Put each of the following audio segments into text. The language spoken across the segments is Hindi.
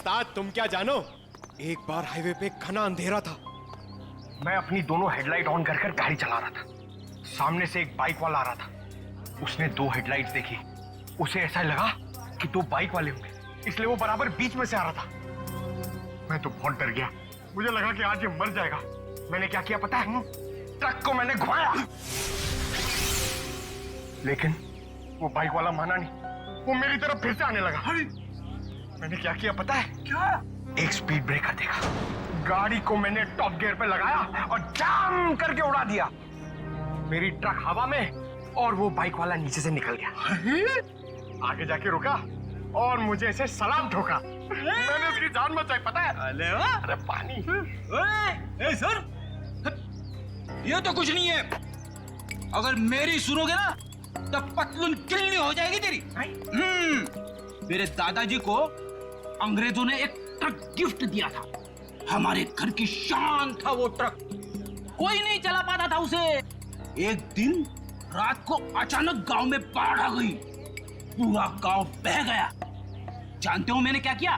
उस्ताद तुम क्या जानो, एक बार हाईवे पे घना अंधेरा था। मैं अपनी दोनों हेडलाइट ऑन कर कर गाड़ी चला रहा था। सामने से एक बाइक वाला आ रहा था। उसने दो हेडलाइट्स देखी। उसे ऐसा लगा कि दो बाइक वाले होंगे, इसलिए वो बराबर बीच में से आ रहा था। मैं तो बहुत डर गया। मुझे लगा कि आज ये मर जाएगा। मैंने क्या किया पता है? ट्रक को मैंने घुमाया, लेकिन वो बाइक वाला माना नहीं। वो मेरी तरफ फिर से आने लगा। मैंने क्या किया पता है? क्या? एक स्पीड ब्रेकर देखा, गाड़ी को मैंने टॉप गियर पे लगाया और जाम करके उड़ा दिया। मेरी ट्रक हवा में और वो बाइक वाला नीचे से निकल गया। आगे जाके रुका और मुझे ऐसे सलाम ठोका। मैंने उसकी जान बचाई पता है? अरे पानी। ए सर, ये तो कुछ नहीं है। अगर मेरी सुनोगे ना तो पतलून किल्ली हो जाएगी तेरी। मेरे दादाजी को अंग्रेजों ने एक ट्रक गिफ्ट दिया था। हमारे घर की शान था वो ट्रक। कोई नहीं चला पाता था उसे। एक दिन रात को अचानक गांव में बाढ़ आ गई। पूरा गांव बह गया। जानते हो मैंने क्या किया?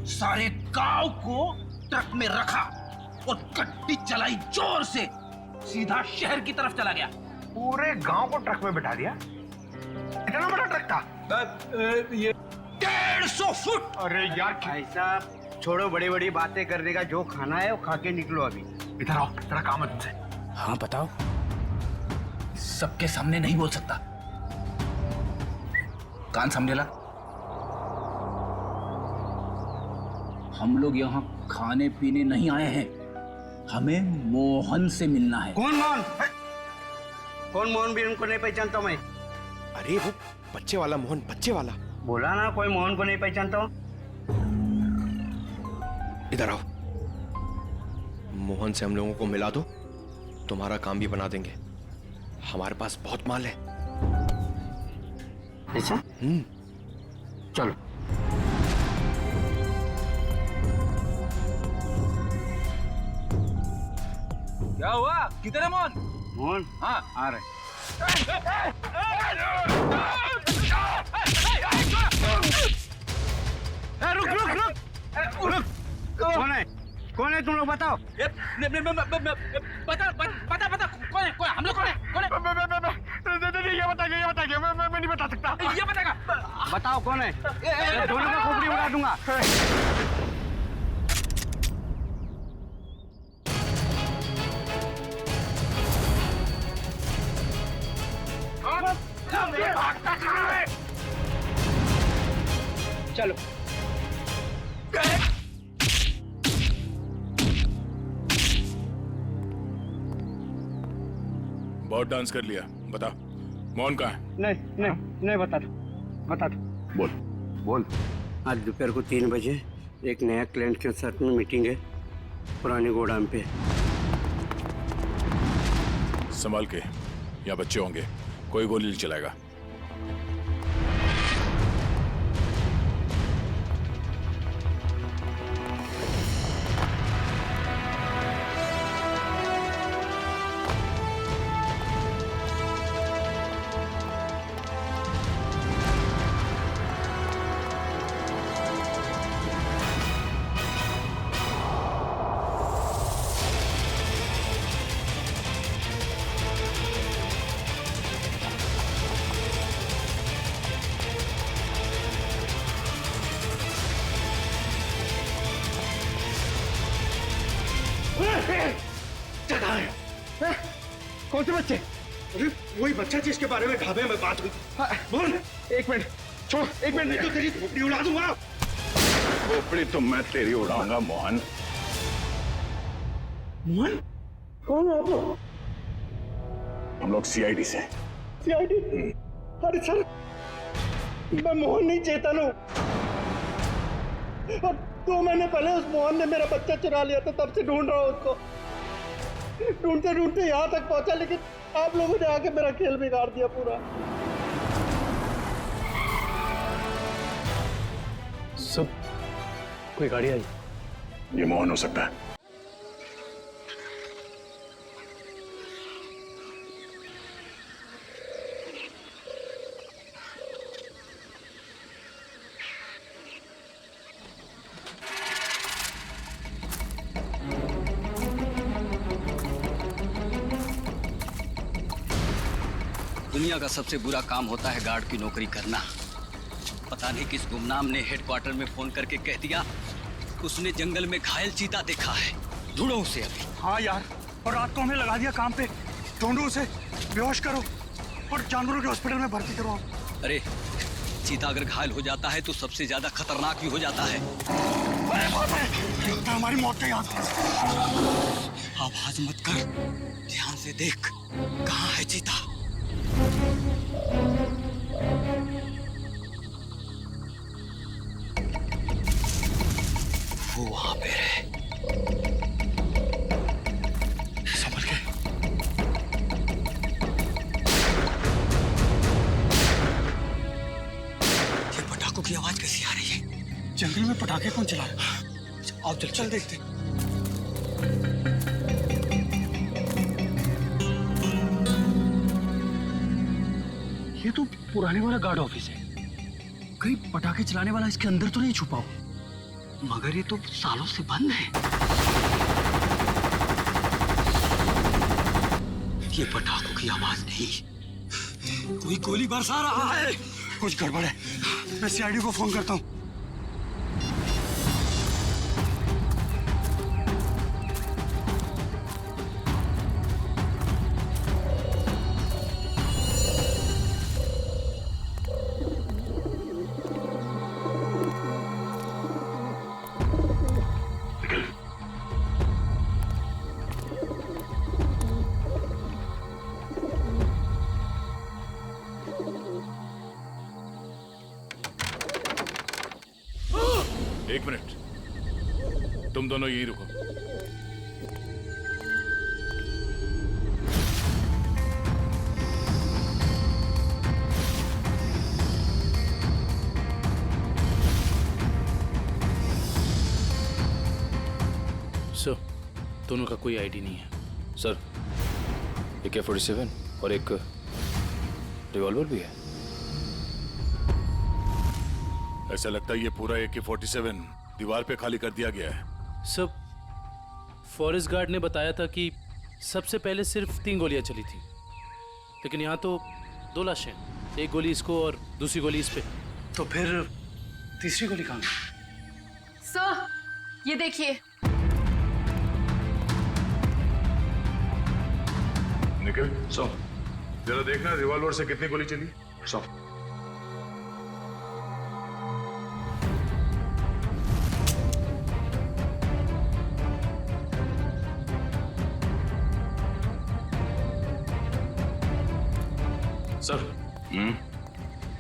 सारे गांव को ट्रक में रखा और गड्डी चलाई जोर से, सीधा शहर की तरफ चला गया। पूरे गांव को ट्रक में बैठा दिया? इतना बड़ा ट्रक था? ये 150 फुट। अरे यार भाई साहब छोड़ो, बड़ी बड़ी बातें करने का, जो खाना है वो खा के निकलो अभी। इधर आओ, तेरा काम है तुमसे। हाँ बताओ। सबके सामने नहीं बोल सकता। कान सामने ला। हम लोग यहाँ खाने पीने नहीं आए हैं, हमें मोहन से मिलना है। कौन मोहन? कौन मोहन? भी उनको नहीं पहचानता मैं। अरे वो बच्चे वाला मोहन, बच्चे वाला। बोला ना कोई मोहन को नहीं पहचानता हूँ। इधर आओ, मोहन से हम लोगों को मिला दो, तुम्हारा काम भी बना देंगे। हमारे पास बहुत माल है। ऐसा? चलो। क्या हुआ? किधर है मोहन? मोहन? हाँ आ रहे। रुक रुक रुक रुक। कौन है? कौन है तुम लोग बताओ? बता बता बता कौन है? हम लोग कौन है? ये बताइए, मैं नहीं बता सकता। ये बताएगा। बताओ कौन है? दोनों का खोपड़ी उड़ा दूंगा। चलो। बहुत डांस कर लिया। बता मोहन कहाँ है? नहीं बता दो। बोल बोल। आज दोपहर को 3 बजे एक नया क्लाइंट के साथ में मीटिंग है पुरानी गोदाम पे। संभाल के, यहाँ बच्चे होंगे, कोई गोली नहीं चलाएगा। कौन से बच्चे? अरे वही बच्चा जिसके बारे में ढाबे में बात हुई। बोल। एक मिनट छोड़, एक मिनट नहीं तो तेरी खोपड़ी उड़ा दूंगा। खोपड़ी तो मैं तेरी उड़ाऊंगा मोहन। मोहन? कौन है आप लोग? हम लोग सीआईडी से। सीआईडी? अरे सर, मैं मोहन नहीं, चेतन हूँ। अब 2 महीने पहले उस मोहन ने मेरा बच्चा चुरा लिया था, तब से ढूंढ रहा हूँ उसको। ढूंढते ढूंढते यहाँ तक पहुंचा, लेकिन आप लोगों ने आके मेरा खेल बिगाड़ दिया पूरा। सब कोई गाड़ी आई? ये मोहन हो सकता है। दुनिया का सबसे बुरा काम होता है गार्ड की नौकरी करना। पता नहीं किस गुमनाम ने हेडक्वार्टर में फोन करके कह दिया उसने जंगल में घायल चीता देखा है। ढूंढो उसे अभी। हाँ यार, और रात को हमें लगा दिया काम पे। ढूंढो उसे, बेहोश करो और जानवरों के हॉस्पिटल में भर्ती करो। अरे चीता अगर घायल हो जाता है तो सबसे ज्यादा खतरनाक भी हो जाता है। तो हमारी मौत का याद। आवाज मत कर, ध्यान से देख कहाँ है चीता। वो वहां पे है। संभल के। ये पटाखों की आवाज कैसी आ रही है? जंगल में पटाखे कौन चला रहा है? आओ चल देखते। ये तो पुराने वाला गार्ड ऑफिस है। कहीं पटाखे चलाने वाला इसके अंदर तो नहीं छुपा हो? मगर ये तो सालों से बंद है। ये पटाखों की आवाज नहीं, कोई गोली बरसा रहा है। कुछ गड़बड़ है। मैं सीआईडी को फोन करता हूँ। एक मिनट, तुम दोनों यहीं रुको। सर, दोनों का कोई आईडी नहीं है। सर, AK-47 और एक रिवॉल्वर भी है। ऐसा लगता है ये पूरा AK-47 दीवार पे खाली कर दिया गया है। सब फॉरेस्ट गार्ड ने बताया था कि सबसे पहले सिर्फ 3 गोलियां चली थी, लेकिन यहाँ तो 2 लाशें, एक गोली इसको और दूसरी गोली इस पे। तो फिर तीसरी गोली कहाँ? सर, ये देखिए। निखिल, जरा देखना रिवॉल्वर से कितनी गोली चली। सर,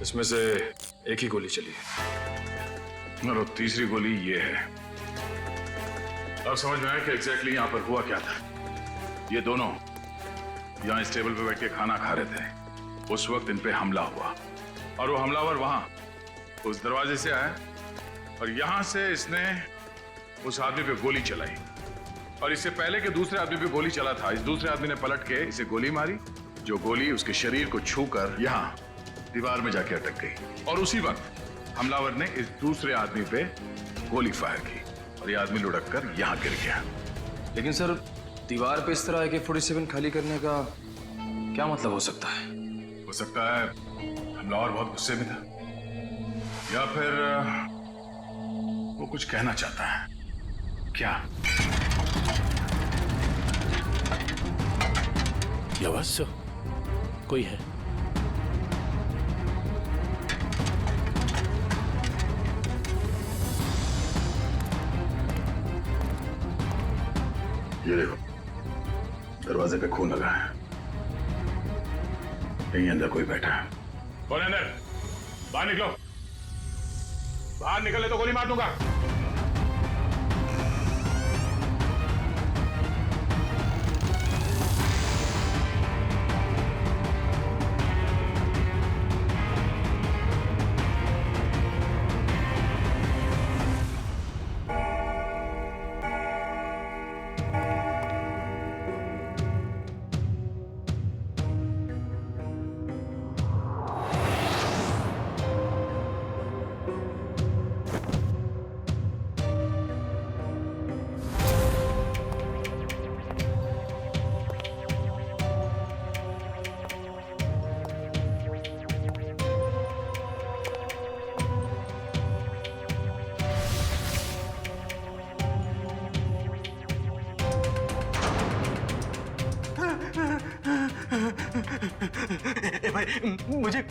इसमें से एक ही गोली चली है और तीसरी गोली ये है। अब समझ में आया कि एग्जैक्टली यहाँ पर हुआ क्या था। ये दोनों यहाँ इस टेबल पे बैठ के खाना खा रहे थे। उस वक्त इन पे हमला हुआ और वो हमलावर वहां उस दरवाजे से आया और यहाँ से इसने उस आदमी पे गोली चलाई और इससे पहले कि दूसरे आदमी पे गोली चला था, इस दूसरे आदमी ने पलट के इसे गोली मारी, जो गोली उसके शरीर को छूकर यहाँ दीवार में जाके अटक गई। और उसी वक्त हमलावर ने इस दूसरे आदमी पे गोली फायर की और ये आदमी लुढ़क कर यहाँ गिर गया। लेकिन सर, दीवार पे इस तरह AK-47 खाली करने का क्या मतलब हो सकता है? हो सकता है हमलावर बहुत गुस्से में था या फिर वो कुछ कहना चाहता है। क्या? ये आवाज सर, कोई है। ये देखो, दरवाजे पे खून लगा है। यहीं अंदर कोई बैठा है। कौन है अंदर? बाहर निकलो। बाहर निकले तो गोली मार दूंगा। भाई मुझे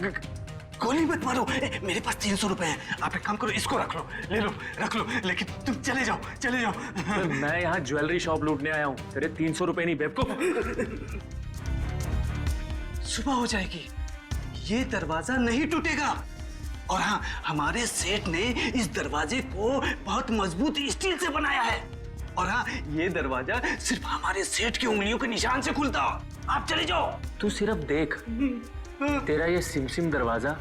गोली मत मारो। मेरे पास 300 रुपए हैं। आप एक काम करो, इसको रख लो, ले लो, रख लो, लेकिन तुम चले जाओ, चले जाओ। मैं यहाँ ज्वेलरी शॉप लूटने आया हूँ, तेरे 300 रुपए नहीं बेवकूफ। सुबह हो जाएगी, ये दरवाजा नहीं टूटेगा। और हाँ, हमारे सेठ ने इस दरवाजे को बहुत मजबूत स्टील से बनाया है। और हाँ, ये दरवाजा सिर्फ हमारे सेठ की उंगलियों के निशान से खुलता। आप चले जाओ। तू सिर्फ देख, तेरा ये सिमसिम दरवाजा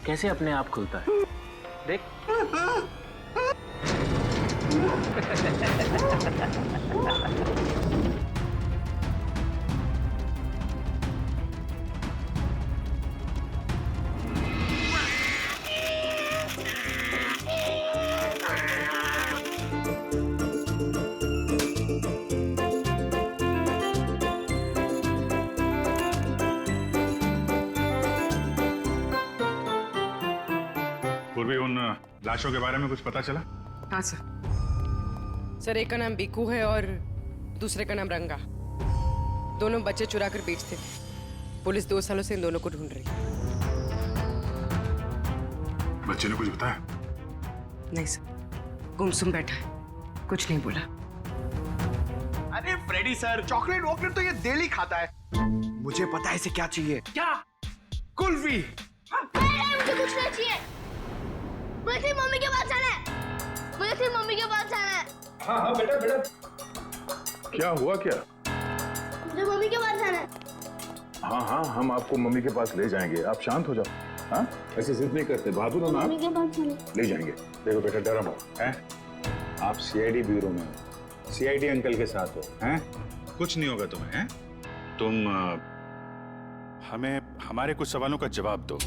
कैसे अपने आप खुलता है, देख। पूर्वी, उन लाशों के बारे में कुछ पता चला? हाँ सर, एक का नाम बीकू है और दूसरे का नाम रंगा। दोनों बच्चे चुरा कर बेचते थे। पुलिस 2 सालों से इन दोनों को ढूंढ रही है। बच्चे ने कुछ बताया? नहीं सर, गुमसुम बैठा है, कुछ नहीं बोला। अरे फ्रेडी सर, चॉकलेट वॉकलेट तो ये डेली खाता है। मुझे पता है इसे क्या चाहिए। क्या? कुल्फी। मुझे कुछ नहीं चाहिए। मुझे सिर्फ मम्मी के पास जाना है। मुझे सिर्फ मम्मी के पास जाना है। हाँ हाँ बेटा बेटा। क्या हुआ क्या? मुझे मम्मी के पास जाना है। हाँ हाँ, हम आपको मम्मी के पास ले जाएंगे, आप शांत हो जाओ। हाँ, ऐसे जिद नहीं करते, बहादुर हो ना। मम्मी के पास जाना है। ले जाएंगे। देखो बेटा, डरा मत, हैं? आप सीआईडी ब्यूरो में हो, सीआईडी अंकल के साथ हो, हैं? कुछ नहीं होगा तुम्हें, हैं? तुम हमें हमारे कुछ सवालों का जवाब दो,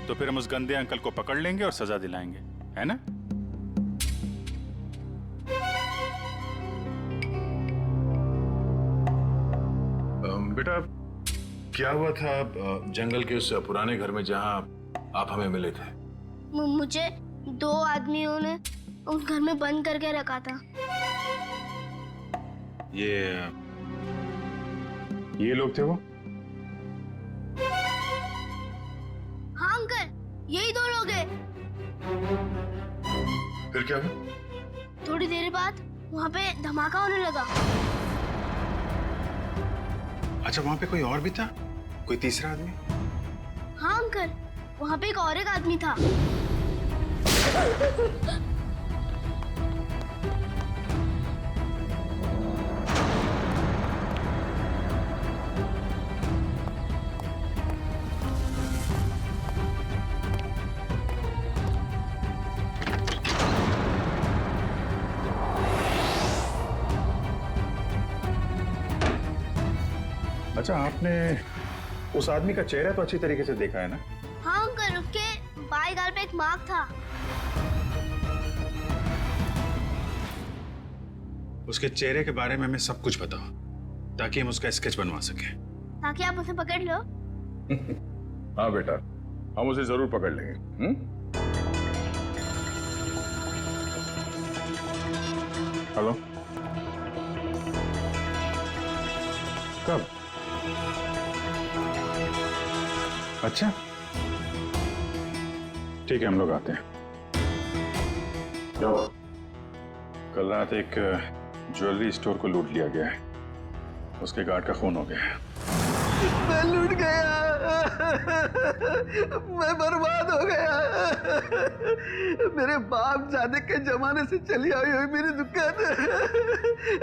तो फिर हम उस गंदे अंकल को पकड़ लेंगे और सजा दिलाएंगे, है ना? बेटा, क्या हुआ था जंगल के उस पुराने घर में जहां आप हमें मिले थे? मुझे 2 आदमियों ने उस घर में बंद करके रखा था। ये लोग थे वो? हाँ अंकल, यही 2 लोग हैं। फिर क्या हुआ? थोड़ी देर बाद वहाँ पे धमाका होने लगा। अच्छा, वहां पे कोई और भी था? कोई तीसरा आदमी? हाँ अंकल, वहाँ पे एक और एक आदमी था। अच्छा, आपने उस आदमी का चेहरा तो अच्छी तरीके से देखा है ना? हाँ अंकल, उसके बाएं गाल पे एक मार्क था। उसके चेहरे के बारे में हमें सब कुछ बताओ, ताकि हम उसका स्केच बनवा सकें। ताकि आप उसे पकड़ लो। हाँ बेटा, हम उसे जरूर पकड़ लेंगे। हेलो, कब? अच्छा, ठीक है, हम लोग आते हैं। जाओ। कल रात एक ज्वेलरी स्टोर को लूट लिया गया है, उसके गार्ड का खून हो गया है। मैं लूट गया, मैं बर्बाद हो गया। मेरे बाप जाने के जमाने से चली आई हुई मेरी दुकान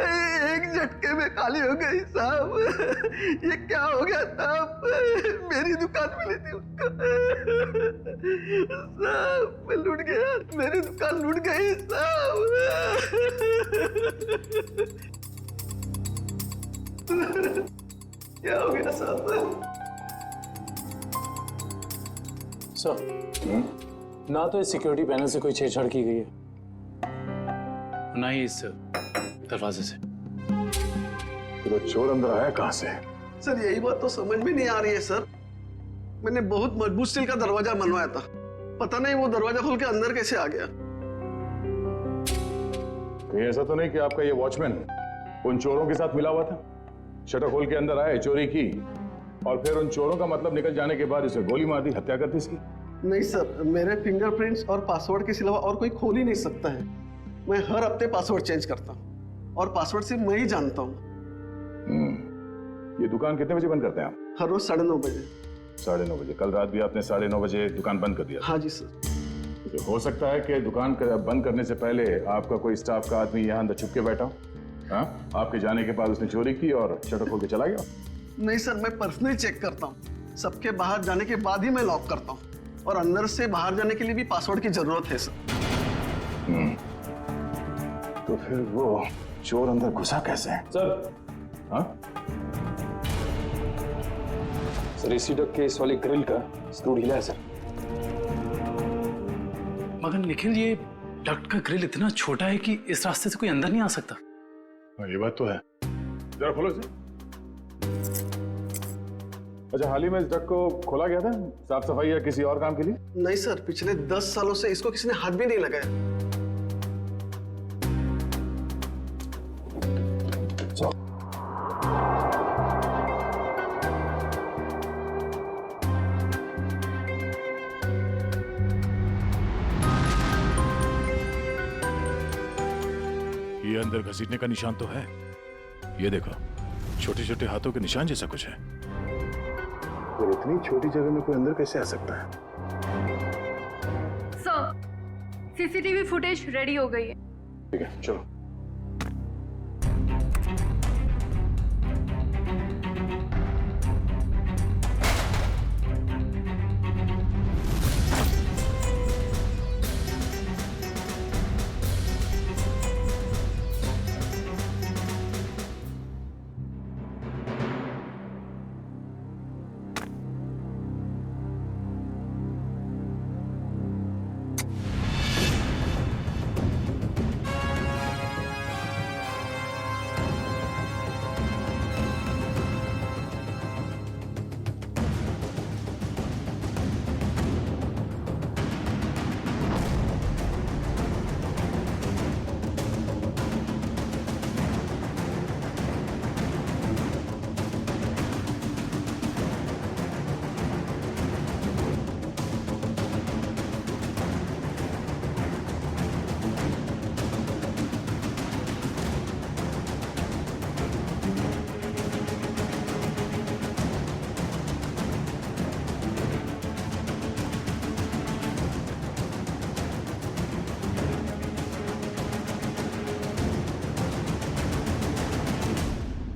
एक झटके में खाली हो गई साहब। ये क्या हो गया साहब? मेरी दुकान मिली थी उसको साहब। मैं लूट गया, मेरी दुकान लूट गई साहब। क्या हो गया साहब? सर, ना तो इस सिक्योरिटी पैनल से कोई छेड़छाड़ की गई है, ना ही इस दरवाजे से। तो चोर अंदर आया कहां से? सर, यही बात तो समझ में नहीं आ रही है सर। मैंने बहुत मजबूत स्टील का दरवाजा बनवाया था, पता नहीं वो दरवाजा खोल के अंदर कैसे आ गया। कहीं ऐसा तो नहीं कि आपका ये वॉचमैन उन चोरों के साथ मिला हुआ था? शटर खोल के अंदर आए, चोरी की और फिर उन चोरों का मतलब निकल जाने के बाद इसे गोली मार दी, हत्या कर दी इसकी। नहीं सर, मेरे फिंगरप्रिंट्स और पासवर्ड के सिवा और कोई खोल ही नहीं सकता है। मैं हर हफ्ते पासवर्ड चेंज करता हूँ और पासवर्ड सिर्फ मैं ही जानता हूँ। ये दुकान कितने बजे बंद करते हैं आप? हर रोज 9:30 बजे। 9:30 बजे? कल रात भी आपने 9:30 बजे दुकान बंद कर दिया? हाँ जी सर। तो हो सकता है कि दुकान बंद करने से पहले आपका कोई स्टाफ का आदमी यहाँ अंदर छुप के बैठा हो। हाँ, आपके जाने के बाद उसने चोरी की और शटर खोल के चला गया। नहीं सर, मैं पर्सनली चेक करता हूँ। सबके बाहर जाने के बाद ही मैं लॉक करता हूँ और अंदर से बाहर जाने के लिए भी पासवर्ड की जरूरत है सर। तो फिर वो चोर अंदर घुसा कैसे है? सर, हाँ सर, एसी डक के इस वाले ग्रिल का स्क्रू ढीला है सर। मगर निखिल, ये डक्ट का ग्रिल इतना छोटा है कि इस रास्ते से कोई अंदर नहीं आ सकता। ये बात तो है। जरा खोलो इसे। अच्छा, हाल ही में इस डक को खोला गया था साफ सफाई या किसी और काम के लिए? नहीं सर, पिछले 10 सालों से इसको किसी ने हाथ भी नहीं लगाया। ये अंदर घसीटने का निशान तो है। ये देखो, छोटे छोटे हाथों के निशान जैसा कुछ है। और इतनी छोटी जगह में कोई अंदर कैसे आ सकता है? सर, सीसीटीवी फुटेज रेडी हो गई है। ठीक है, चलो।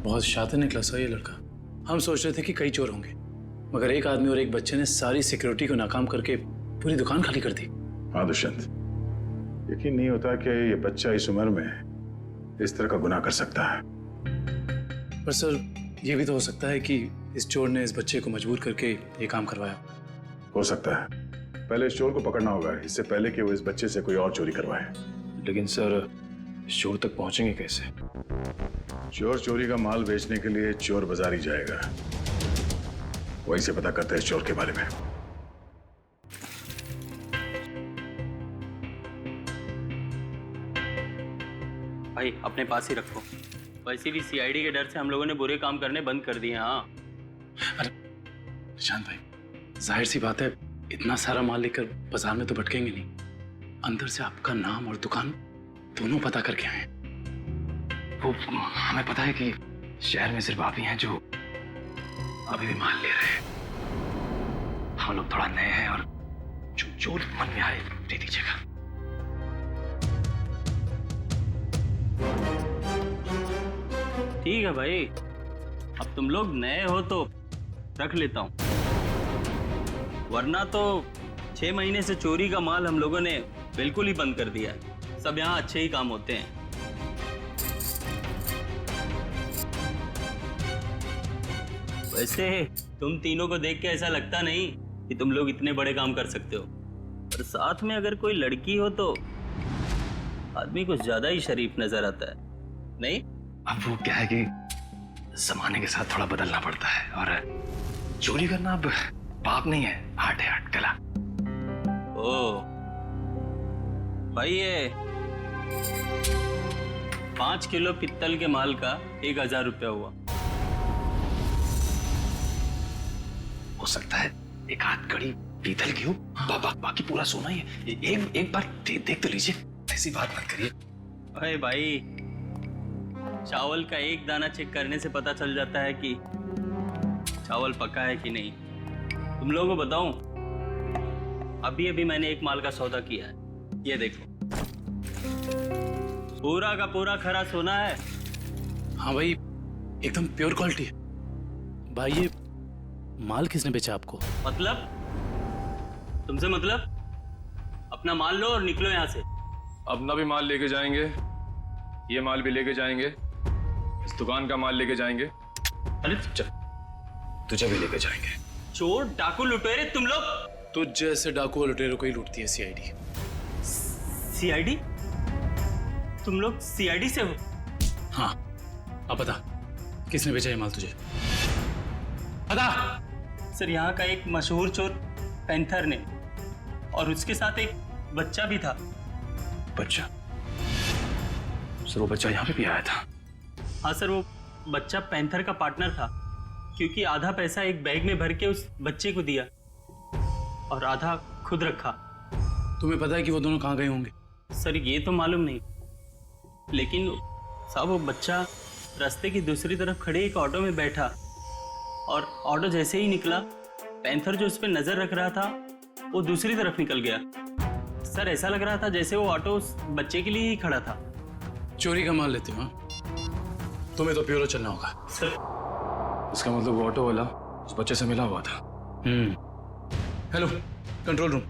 बहुत शातिर निकला सर ये लड़का। हम सोच रहे थे कि कई चोर होंगे, मगर एक आदमी और एक बच्चे ने सारी सिक्योरिटी को नाकाम करके पूरी दुकान खाली कर दी। हाँ दुष्यंत, यकीन नहीं होता कि ये बच्चा इस उम्र में इस तरह का गुनाह कर सकता है। पर सर, ये भी तो हो सकता है कि इस चोर ने इस बच्चे को मजबूर करके ये काम करवाया। हो सकता है। पहले इस चोर को पकड़ना होगा, इससे पहले कि वो इस बच्चे से कोई और चोरी करवाए। लेकिन सर, इस चोर तक पहुंचेंगे कैसे? चोर चोरी का माल बेचने के लिए चोर बाजार ही जाएगा। वहीं से पता करते हैं इस चोर के बारे में। भाई अपने पास ही रखो। वैसे भी सीआईडी के डर से हम लोगों ने बुरे काम करने बंद कर दिए। हाँ अरे निशांत भाई, जाहिर सी बात है, इतना सारा माल लेकर बाजार में तो भटकेंगे नहीं। अंदर से आपका नाम और दुकान दोनों पता करके आए। वो हमें पता है कि शहर में सिर्फ आप ही हैं जो अभी भी माल ले रहे हैं। हम लोग थोड़ा नए हैं और जो मन में आए दे दीजिएगा। ठीक है भाई, अब तुम लोग नए हो तो रख लेता हूं, वरना तो 6 महीने से चोरी का माल हम लोगों ने बिल्कुल ही बंद कर दिया है। सब यहाँ अच्छे ही काम होते हैं। वैसे तुम तीनों को देख के ऐसा लगता नहीं कि तुम लोग इतने बड़े काम कर सकते हो, और साथ में अगर कोई लड़की हो तो आदमी कुछ ज्यादा ही शरीफ नजर आता है, नहीं? अब वो क्या है कि जमाने के साथ थोड़ा बदलना पड़ता है, और चोरी करना अब पाप नहीं है, आर्ट है, आर्ट कला। ओ भाई, ये 5 किलो पित्तल के माल का 1000 रुपया हुआ। हो सकता है एक आध कड़ी पीतल की हो, बाकी पूरा सोना ही है। एक बार देख तो लीजिए, ऐसी बात मत करिए। अरे भाई, चावल का एक दाना चेक करने से पता चल जाता है कि चावल पका है कि नहीं। तुम लोगों को बताऊं, अभी अभी मैंने एक माल का सौदा किया है, ये देखो, पूरा का पूरा खरा सोना है। हाँ भाई, एकदम प्योर क्वालिटी है। भाई ये माल किसने बेचा आपको? मतलब? तुमसे मतलब? अपना माल लो और निकलो यहाँ से। अपना भी माल लेके जाएंगे, ये माल भी लेके जाएंगे, इस दुकान का माल लेके जाएंगे। अरे चल, तुझे भी लेके जाएंगे। चोर डाकू लुटेरे तुम लोग। तुझ जैसे डाकू और लुटेरों को ही लूटती है सीआईडी। सीआईडी? तुम लोग सीआईडी से हो? हाँ, अब बता किसने बेचा ये माल तुझे? बता। सर, यहाँ का एक मशहूर चोर पैंथर ने, और उसके साथ एक बच्चा भी था। बच्चा? सर वो बच्चा यहाँ पे भी आया था? हाँ सर, वो बच्चा पैंथर का पार्टनर था, क्योंकि आधा पैसा एक बैग में भर के उस बच्चे को दिया और आधा खुद रखा। तुम्हें पता है कि वो दोनों कहाँ गए होंगे? सर ये तो मालूम नहीं, लेकिन साहब वो बच्चा रास्ते की दूसरी तरफ खड़े एक ऑटो में बैठा, और ऑटो जैसे ही निकला, पैंथर जो उस पर नजर रख रहा था वो दूसरी तरफ निकल गया। सर ऐसा लग रहा था जैसे वो ऑटो उस बच्चे के लिए ही खड़ा था। चोरी का माल लेते हो? तुम्हें तो ब्यूरो चलना होगा। सर इसका मतलब वो ऑटो वाला उस बच्चे से मिला हुआ था। हेलो कंट्रोल रूम,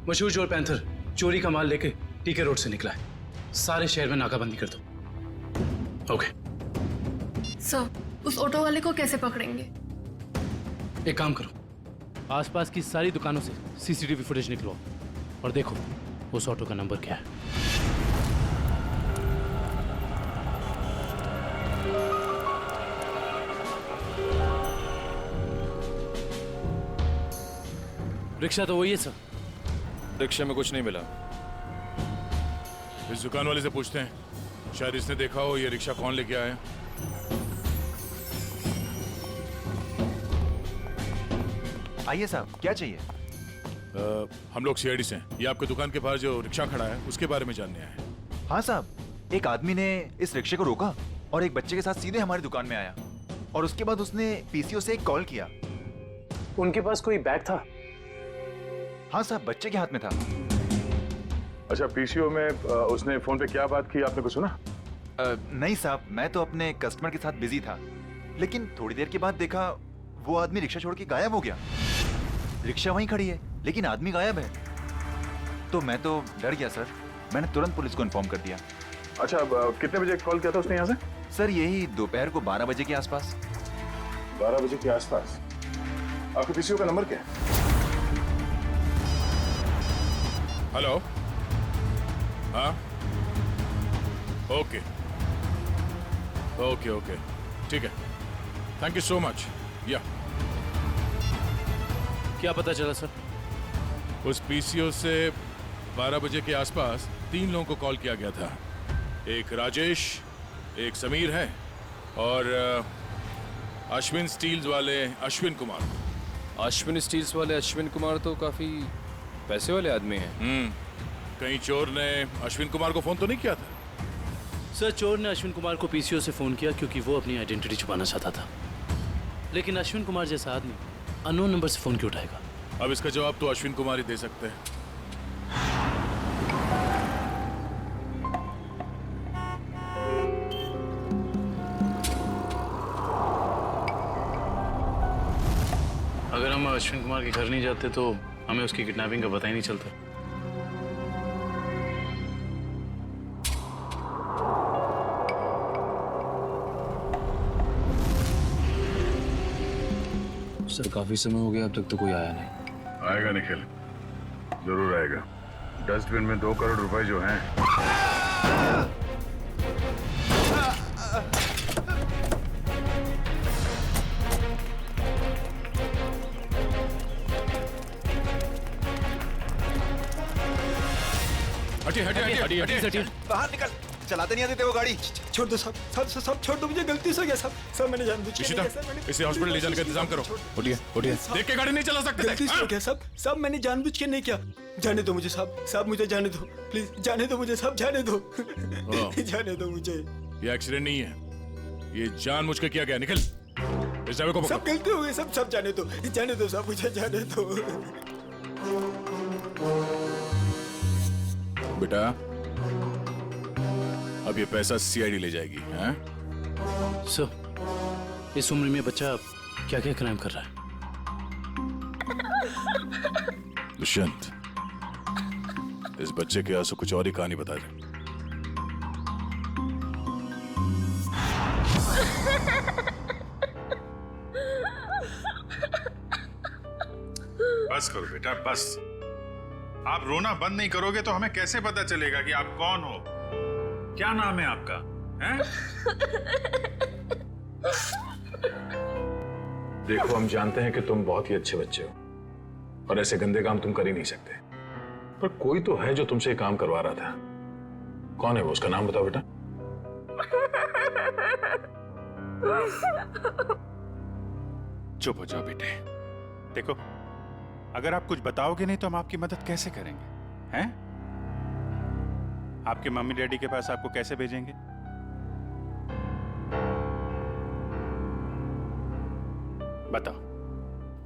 मशहूर चोर पैंथर चोरी का माल लेके टीके रोड से निकला है। सारे शहर में नाकाबंदी कर दो। ओके सर, उस ऑटो वाले को कैसे पकड़ेंगे? एक काम करो, आसपास की सारी दुकानों से सीसीटीवी फुटेज निकलो और देखो उस ऑटो का नंबर क्या है। रिक्शा तो वही है सर। रिक्शे में कुछ नहीं मिला। इस दुकान वाले से पूछते हैं, शायद इसने देखा हो ये रिक्शा कौन लेके आया। आइए साहब, क्या चाहिए? हम लोग सीआईडी से हैं। ये आपके दुकान के पास जो रिक्शा खड़ा है उसके बारे में जानने आए हैं। हाँ साहब, एक आदमी ने इस रिक्शे को रोका और एक बच्चे के साथ सीधे हमारी दुकान में आया, और उसके बाद उसने पीसीओ से एक कॉल किया। उनके पास कोई बैग था? हाँ साहब, बच्चे के हाथ में था। अच्छा, पीसीओ में उसने फोन पे क्या बात की, आपने कुछ सुना? नहीं साहब, मैं तो अपने कस्टमर के साथ बिजी था, लेकिन थोड़ी देर के बाद देखा वो आदमी रिक्शा छोड़ के गायब हो गया। रिक्शा वहीं खड़ी है लेकिन आदमी गायब है। तो मैं तो डर गया सर, मैंने तुरंत पुलिस को इन्फॉर्म कर दिया। अच्छा, कितने बजे कॉल किया था उसने यहाँ से? सर यही दोपहर को 12 बजे के आसपास। 12 बजे के आसपास। आपके पीसीओ का नंबर क्या है? हेलो, हाँ, ओके ओके ओके, ठीक है, थैंक यू सो मच। या क्या पता चला सर? उस पीसीओ से 12 बजे के आसपास 3 लोगों को कॉल किया गया था। एक राजेश, एक समीर है, और अश्विन स्टील्स वाले अश्विन कुमार। अश्विन स्टील्स वाले अश्विन कुमार तो काफी पैसे वाले आदमी हैं। कहीं चोर ने अश्विन कुमार को फोन तो नहीं किया था? सर चोर ने अश्विन कुमार को पीसीओ से फोन किया क्योंकि वो अपनी आइडेंटिटी छुपाना चाहता था, लेकिन अश्विन कुमार जैसा आदमी अननोन नंबर से फोन क्यों उठाएगा? अब इसका जवाब तो अश्विन कुमार ही दे सकते हैं। अगर हम अश्विन कुमार के घर नहीं जाते तो हमें उसकी किडनैपिंग का पता ही नहीं चलता। सर काफी समय हो गया, अब तक तो कोई आया नहीं। आएगा निखिल, जरूर आएगा। डस्टबिन में 2 करोड़ रुपए जो हैं। हटिए हटिए हटिए हटिए हटिए, बाहर निकल। चलाते नहीं आते थे वो गाड़ी। छोड़ दो सब सब सब छोड़ दो, मुझे गलती से हो गया सब सब मैंने जानबूझ के नहीं किया सर, मैंने इसे हॉस्पिटल ले जाने का इंतजाम करो। उठिए उठिए, देख के गाड़ी नहीं चला सकते गलती से हो गया सब सब मैंने जानबूझ के नहीं किया। जाने दो मुझे सब सब मुझे जाने दो प्लीज, जाने दो मुझे सब, जाने दो जाने दो मुझे। ये एक्सीडेंट नहीं है, ये जानबूझ के किया गया। निकल, इस ड्राइवर को पकड़ो। सब गलती हो गई सब सब जाने दो सब मुझे जाने दो। बेटा अब ये पैसा सीआईडी ले जाएगी। हैं? सर इस उम्र में बच्चा क्या क्या क्राइम कर रहा है? दुष्यंत, इस बच्चे के आंसू कुछ और ही कहानी बता दे। बस करो बेटा बस। आप रोना बंद नहीं करोगे तो हमें कैसे पता चलेगा कि आप कौन हो? क्या नाम है आपका? हैं? देखो, हम जानते हैं कि तुम बहुत ही अच्छे बच्चे हो और ऐसे गंदे काम तुम कर ही नहीं सकते, पर कोई तो है जो तुमसे ये काम करवा रहा था। कौन है वो? उसका नाम बताओ बेटा। चुप हो जाओ बेटे। देखो, अगर आप कुछ बताओगे नहीं तो हम आपकी मदद कैसे करेंगे? हैं? आपके मम्मी डैडी के पास आपको कैसे भेजेंगे? बताओ,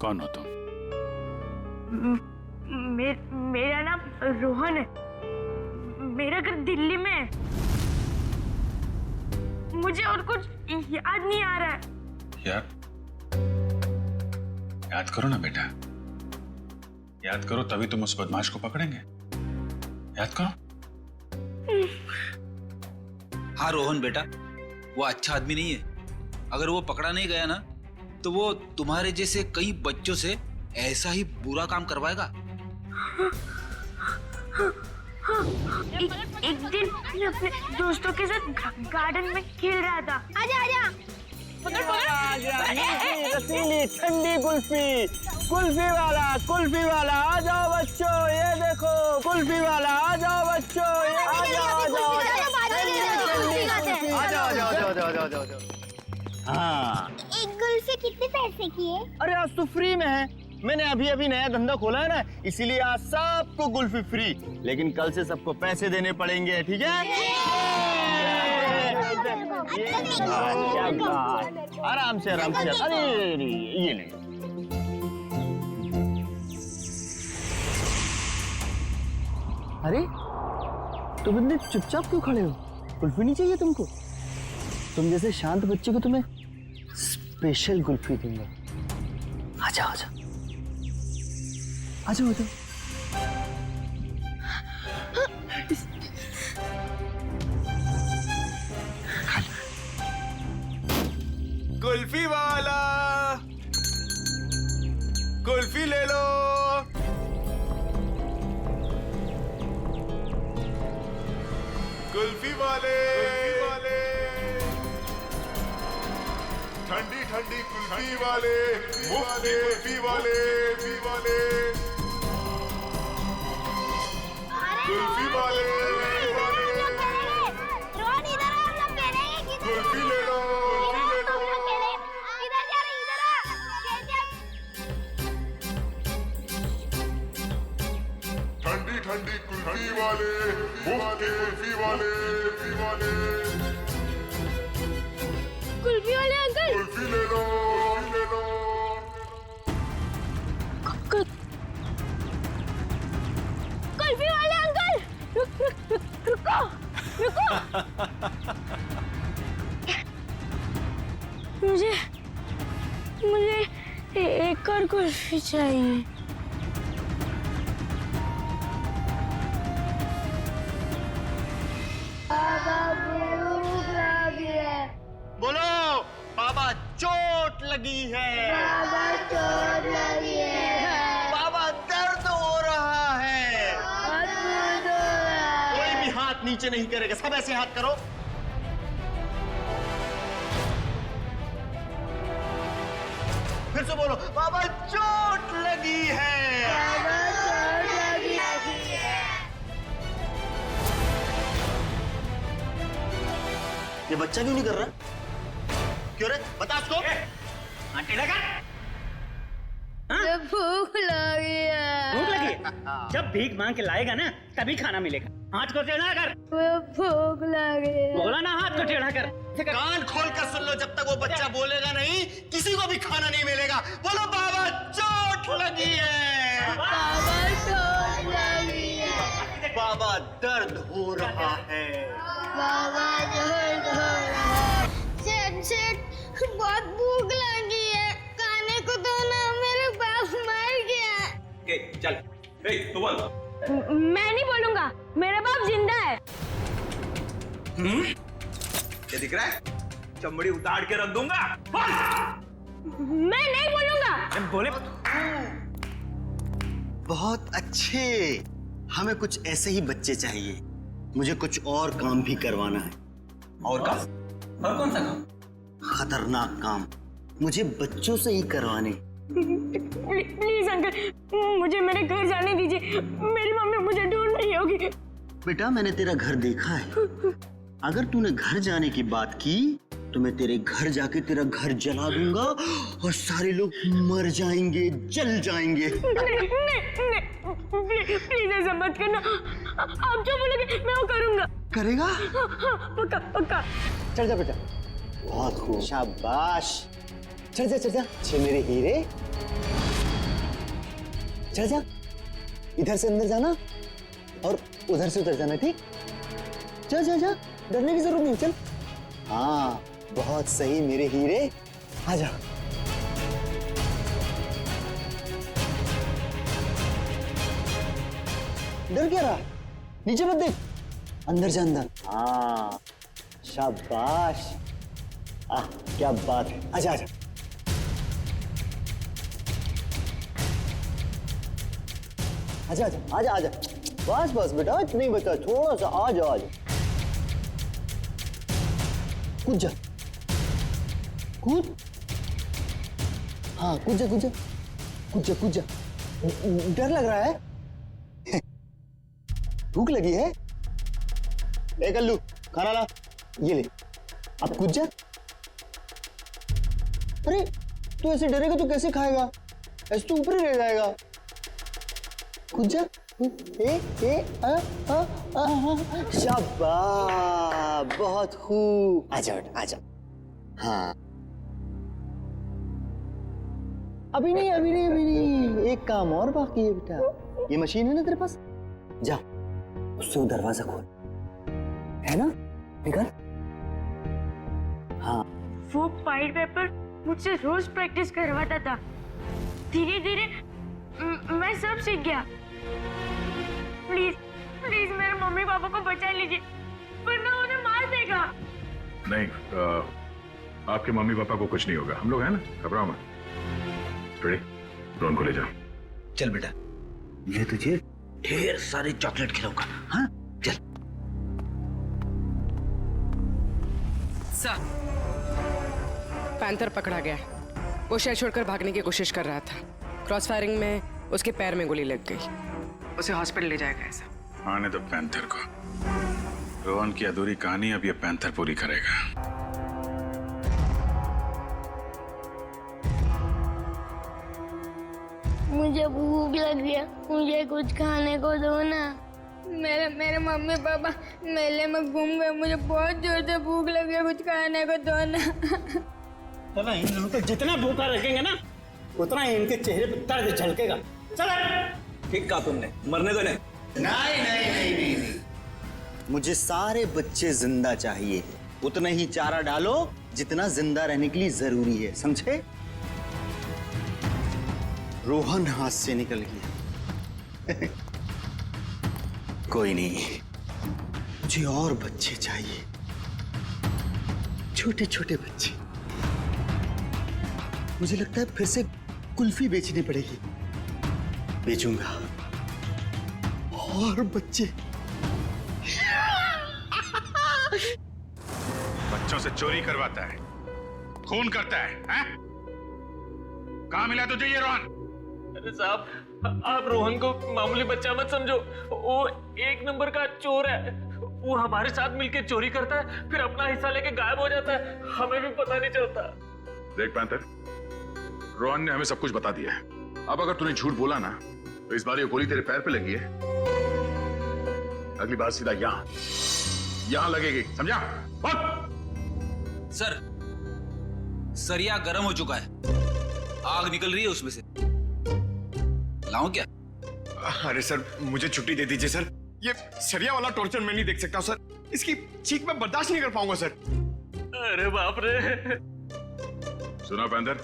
कौन हो तुम? मेरा नाम रोहन है, मेरा घर दिल्ली में है। मुझे और कुछ याद नहीं आ रहा है। याद करो ना बेटा, याद करो, तभी तुम उस बदमाश को पकड़ेंगे। याद करो। हाँ रोहन बेटा, वो अच्छा आदमी नहीं है। अगर वो पकड़ा नहीं गया ना तो वो तुम्हारे जैसे कई बच्चों से ऐसा ही बुरा काम करवाएगा। एक दिन मैं अपने दोस्तों के साथ गार्डन में खेल रहा था। आजा आजा, पकड़ पकड़। रसीली ठंडी कुल्फी, कुल्फी वाला आ जाओ बच्चों, ये देखो कुल्फी वाला, आ जाओ बच्चों, ये आ जाओ। हाँ, एक कुल्फी कितने पैसे की है? अरे आज तो फ्री में है। मैंने अभी अभी नया धंधा खोला है ना, इसीलिए आज सबको कुल्फी फ्री, लेकिन कल से सबको पैसे देने पड़ेंगे, ठीक है? आराम से आराम से। अरे ये ले। अरे तुम इतने चुपचाप क्यों खड़े हो? कुल्फी नहीं चाहिए तुमको? तुम जैसे शांत बच्चे को तुम्हें स्पेशल कुल्फी दूंगा। आजा आजा आजा आजा। कुल्फी वाला, कुल्फी ले लो। कुल्फी वाले, ठंडी ठंडी कुल्फी वाले, मुफ्त की कुल्फी वाले, कुल्फी वाले, कुल्फी ले लो। ठंडी ठंडी कुल्फी वाले, मुफ्त की कुल्फी वाले, कुल्फी वाले अंकल, कुल्फी ले लो, ले लो। कुल्फी वाले अंकल, रुको रुको। मुझे एक और कुल्फी चाहिए। बोलो बाबा चोट लगी है, बाबा चोट लगी है, बाबा दर्द हो रहा है, कोई भी हाथ नीचे नहीं करेगा, सब ऐसे हाथ करो। फिर से बोलो, बाबा चोट लगी है, बाबा चोट लगी है। ये बच्चा क्यों नहीं कर रहा? क्यों रे? बता उसको। आंटी लगा भूख लगी है। भूख लगी है? जब भीख मांग के लाएगा ना तभी खाना मिलेगा। हाथ को टेढ़ा कर। भूख लगी है। बोला ना हाथ को टेढ़ा कर। कान खोल कर सुन लो, जब तक वो बच्चा बोलेगा नहीं किसी को भी खाना नहीं मिलेगा। बोलो बाबा चोट लगी है। बाबा चोट लगी है। बाबा दर्द हो रहा है। बाबा दर्द हो रहा है। सेठ बहुत भूख लगी है, खाने को दो ना, मेरे बाप मर गया। चल तू बोल। मैं नहीं बोलूंगा, मेरा बाप जिंदा है। ये दिख रहा है? चमड़ी उतार के रख दूंगा। मैं नहीं बोलूंगा। बोले बहुत अच्छे, हमें कुछ ऐसे ही बच्चे चाहिए। मुझे कुछ और काम भी करवाना है। और काम? और कौन सा काम? खतरनाक काम मुझे बच्चों से ही करवाने। प्लीज अंकल, मुझे मेरे घर जाने दीजिए। मेरी मम्मी मुझे ढूंढ रही होगी। बेटा मैंने तेरा घर देखा है। अगर तूने घर जाने की बात की तो मैं तेरे घर जाके तेरा घर जला दूंगा और सारे लोग मर जाएंगे, जल जाएंगे। नहीं, प्लीज ऐसा मत करना। आप जो बोलोगे मैं वो करूंगा। करेगा? पक्का पक्का। चल जा बेटा। बहुत खूब, शाबाश। चल जा छे मेरे हीरे। चल जा, इधर से अंदर जाना और उधर से उधर जाना, ठीक? जा, डरने की जरूरत नहीं, चल। हाँ बहुत सही मेरे हीरे, आ जा। डर क्या रहा? नीचे मत देख, अंदर जा अंदर। हाँ शाबाश, क्या बात है। आजा आजा। आजा। बस बेटा, इतना ही बचा, थोड़ा सा। आजा। कूद जा, कूद। हाँ कूद जा। डर लग रहा है? भूख लगी है? ए कल्लू, खाना ला, ये ले। अब कूद जा। अरे तू ऐसे डरेगा तो कैसे खाएगा? ऐसे तो ऊपर ही रह जाएगा। कूद जा। शाबाश, बहुत खूब। आजा। हाँ अभी नहीं, एक काम और बाकी है बेटा। ये मशीन है ना तेरे पास, जा उससे वो दरवाजा खोल, है ना? निकल। हाँ वो पाइल पेपर मुझसे रोज प्रैक्टिस करवाता था। धीरे धीरे मैं सब सीख गया। प्लीज मेरे मम्मी पापा को बचा लीजिए, वरना उन्हें मार देगा। नहीं, आपके मम्मी पापा को कुछ नहीं होगा, हम लोग हैं ना, घबराओ मत। रोहन को ले जाओ। चल बेटा, मैं तुझे ढेर सारे चॉकलेट खिलाऊंगा। हाँ चल। सर, पैंथर पकड़ा गया। वो शहर छोड़कर भागने की कोशिश कर रहा था। क्रॉस फायरिंग में उसके पैर में गोली लग गई। उसे हॉस्पिटल ले जाएगा ऐसा। आने दो पैंथर को। रोहन की अधूरी कहानी अब ये पैंथर पूरी करेगा। मुझे भूख लगी है, मुझे कुछ खाने को दो ना। मेरे मम्मी पापा मेले में घूम गए, मुझे बहुत जोर से भूख लगी है, कुछ खाने को दो ना। चलो इन लोगों को जितना भूखा रखेंगे ना उतना ही इनके चेहरे पर दर्द झलकेगा। चलो। ठीक कहा तुमने, मरने दो। नहीं, मुझे सारे बच्चे जिंदा चाहिए। उतना ही चारा डालो जितना जिंदा रहने के लिए जरूरी है, समझे? रोहन हाथ से निकल गया। कोई नहीं, मुझे और बच्चे चाहिए, छोटे छोटे बच्चे। मुझे लगता है फिर से कुल्फी बेचनी पड़ेगी। बेचूंगा और बच्चे। बच्चों से चोरी करवाता है, खून करता है, हैं? कहाँ मिला तुझे ये रोहन? अरे साहब, आप रोहन को मामूली बच्चा मत समझो, वो एक नंबर का चोर है। वो हमारे साथ मिलके चोरी करता है, फिर अपना हिस्सा लेके गायब हो जाता है, हमें भी पता नहीं चलता। देख पैंथर, रोहन ने हमें सब कुछ बता दिया है। अब अगर तूने झूठ बोला ना तो इस बार ये गोली तेरे पैर पे लगी है, अगली बार सीधा यहां लगेगी, समझा? सर, सरिया गर्म हो चुका है, आग निकल रही है उसमें से। लाऊं क्या? अरे सर, मुझे छुट्टी दे दीजिए सर। ये सरिया वाला टॉर्चर मैं नहीं देख सकता सर। इसकी चीख मैं बर्दाश्त नहीं कर पाऊंगा सर। अरे बाप रे। सुना पैंथर,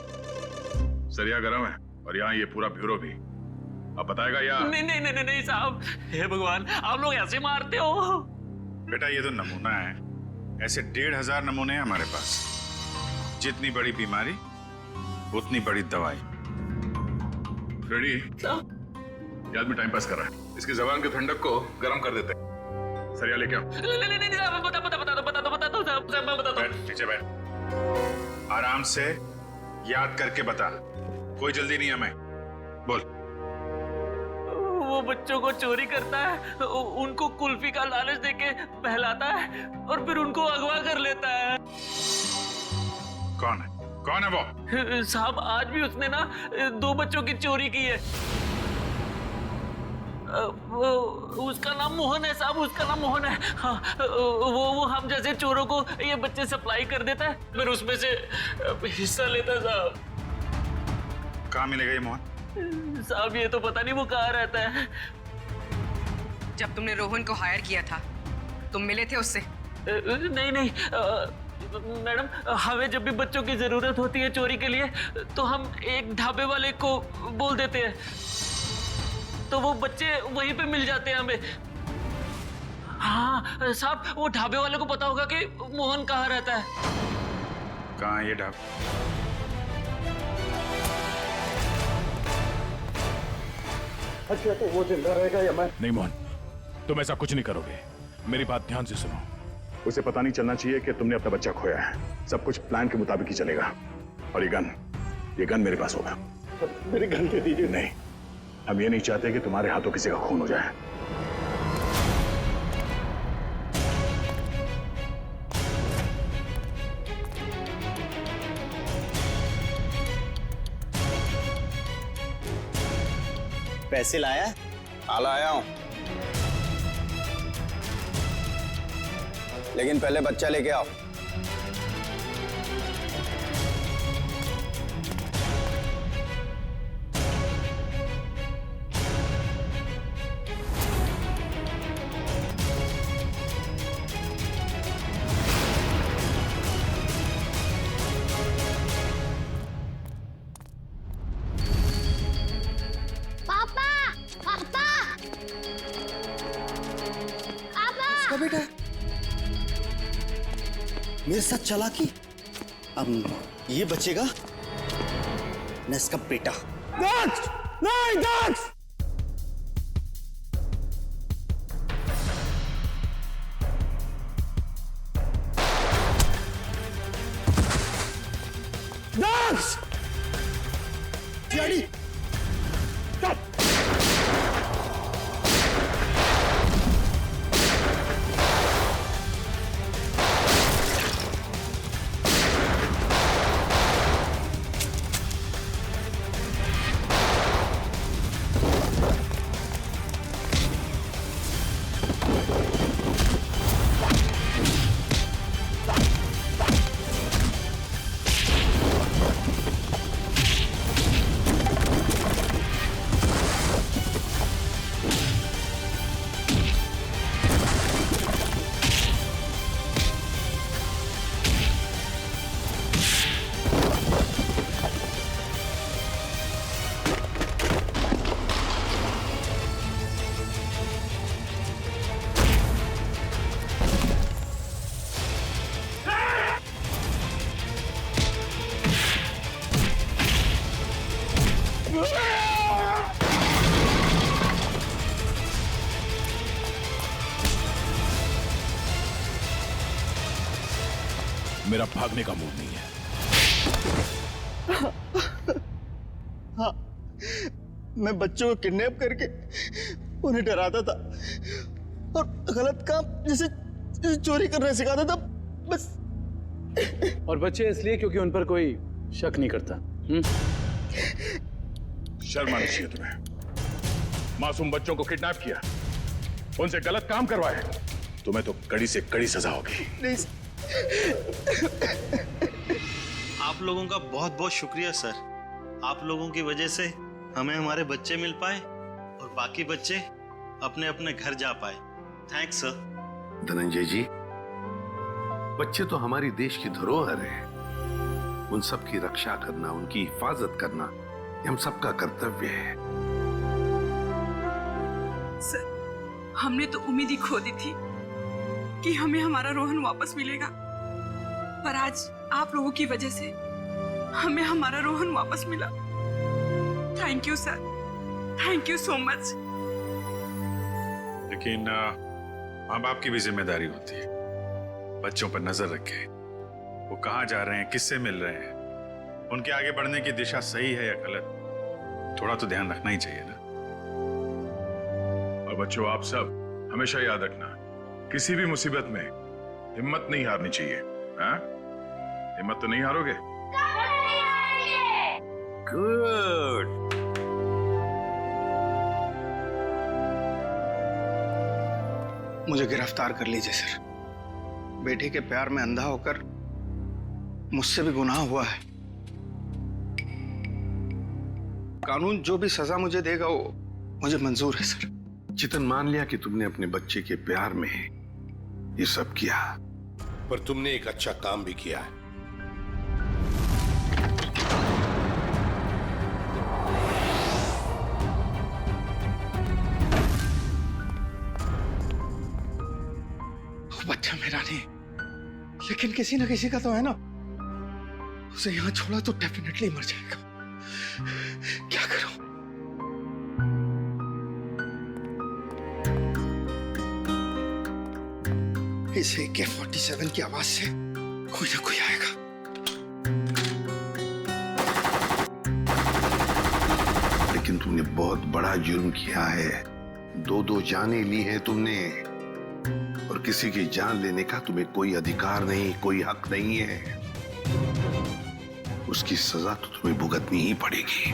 सरिया गरम है और यहाँ ये पूरा ब्यूरो भी। अब बताएगा या? नहीं साहब, हे भगवान, आप लोग ऐसे मारते हो? बेटा ये तो नमूना है, ऐसे 1500 नमूने हैं हमारे पास। जितनी बड़ी बीमारी उतनी बड़ी दवाई। फ्रेडी, ये आदमी टाइम पास कर रहा है, इसकी जबान के ठंडक को गर्म कर देते हैं। सरिया लेके आओ। नहीं साहब, बता दो साहब, मैं बता बैठ, नीचे बैठ, आराम से याद करके बता, कोई जल्दी नहीं है। मैं बोल। वो बच्चों को चोरी करता है, उनको कुल्फी का लालच देके बहलाता है और फिर उनको अगवा कर लेता है। कौन है वो? साहब, आज भी उसने ना 2 बच्चों की चोरी की है। उसका नाम मोहन है साहब, उसका नाम मोहन है। हाँ, वो हम जैसे चोरों को ये बच्चे सप्लाई कर देता है, फिर उसमें से हिस्सा लेता है साहब। कहाँ मिलेगा ये मोहन? साहब ये तो पता नहीं वो कहाँ रहता है। जब तुमने रोहन को हायर किया था, तुम मिले थे उससे? नहीं मैडम, हमें जब भी बच्चों की जरूरत होती है चोरी के लिए तो हम एक ढाबे वाले को बोल देते हैं, तो वो बच्चे वहीं पे मिल जाते हैं हमें। हाँ साहब, वो ढाबे वाले को पता होगा कि मोहन कहाँ रहता है। कहाँ है ये ढाबा? अच्छा, तो वो जिंदा रहेगा या मैं? नहीं मोहन, तुम ऐसा कुछ नहीं करोगे, मेरी बात ध्यान से सुनो। उसे पता नहीं चलना चाहिए कि तुमने अपना बच्चा खोया है। सब कुछ प्लान के मुताबिक ही चलेगा। और ये गन मेरे पास होगा। मेरी गन दे दीजिए। नहीं, हम ये नहीं चाहते कि तुम्हारे हाथों किसी का खून हो जाए। पैसे लाया? हाँ लाया हूं, लेकिन पहले बच्चा लेके आओ। बेटा मेरे साथ चालाकी, अब ये बचेगा न इसका बेटा। नहीं दक्ष! दक्ष! डैडी! मेरा भागने का मूड नहीं है। हाँ, मैं बच्चों को किडनैप करके उन्हें डराता था और गलत काम जैसे चोरी करना सिखा देता बस। और बच्चे इसलिए क्योंकि उन पर कोई शक नहीं करता। शर्म आनी चाहिए तुम्हें। मासूम बच्चों को किडनैप किया, उनसे गलत काम करवाए, तुम्हें तो कड़ी से कड़ी सजा होगी। नहीं। आप लोगों का बहुत बहुत शुक्रिया सर। आप लोगों की वजह से हमें हमारे बच्चे मिल पाए और बाकी बच्चे अपने अपने घर जा पाए। Thanks sir. धनंजय जी, बच्चे तो हमारी देश की धरोहर है। उन सब की रक्षा करना, उनकी हिफाजत करना हम सबका कर्तव्य है। सर, हमने तो उम्मीद ही खो दी थी कि हमें हमारा रोहन वापस मिलेगा, पर आज आप लोगों की वजह से हमें हमारा रोहन वापस मिला। Thank you sir, thank you so much. लेकिन माँ बाप की भी जिम्मेदारी होती है, बच्चों पर नजर रखें। वो कहाँ जा रहे हैं, किससे मिल रहे हैं, उनके आगे बढ़ने की दिशा सही है या गलत, थोड़ा तो ध्यान रखना ही चाहिए ना। और बच्चों, आप सब हमेशा याद रखना, किसी भी मुसीबत में हिम्मत नहीं हारनी चाहिए। हाँ? हिम्मत तो नहीं हारोगे? गुड। मुझे गिरफ्तार कर लीजिए सर। बेटे के प्यार में अंधा होकर मुझसे भी गुनाह हुआ है। कानून जो भी सजा मुझे देगा वो मुझे मंजूर है सर। चितन, मान लिया कि तुमने अपने बच्चे के प्यार में ये सब किया, पर तुमने एक अच्छा काम भी किया है। बच्चा मेरा नहीं, लेकिन किसी ना किसी का तो है ना। उसे यहां छोड़ा तो डेफिनेटली मर जाएगा। क्या करूं? इस AK-47 की आवाज से कोई ना कोई आएगा। लेकिन तुमने बहुत बड़ा जुर्म किया है। दो जानें ली है तुमने, और किसी की जान लेने का तुम्हें कोई अधिकार नहीं, कोई हक नहीं है। उसकी सजा तो तुम्हें भुगतनी ही पड़ेगी।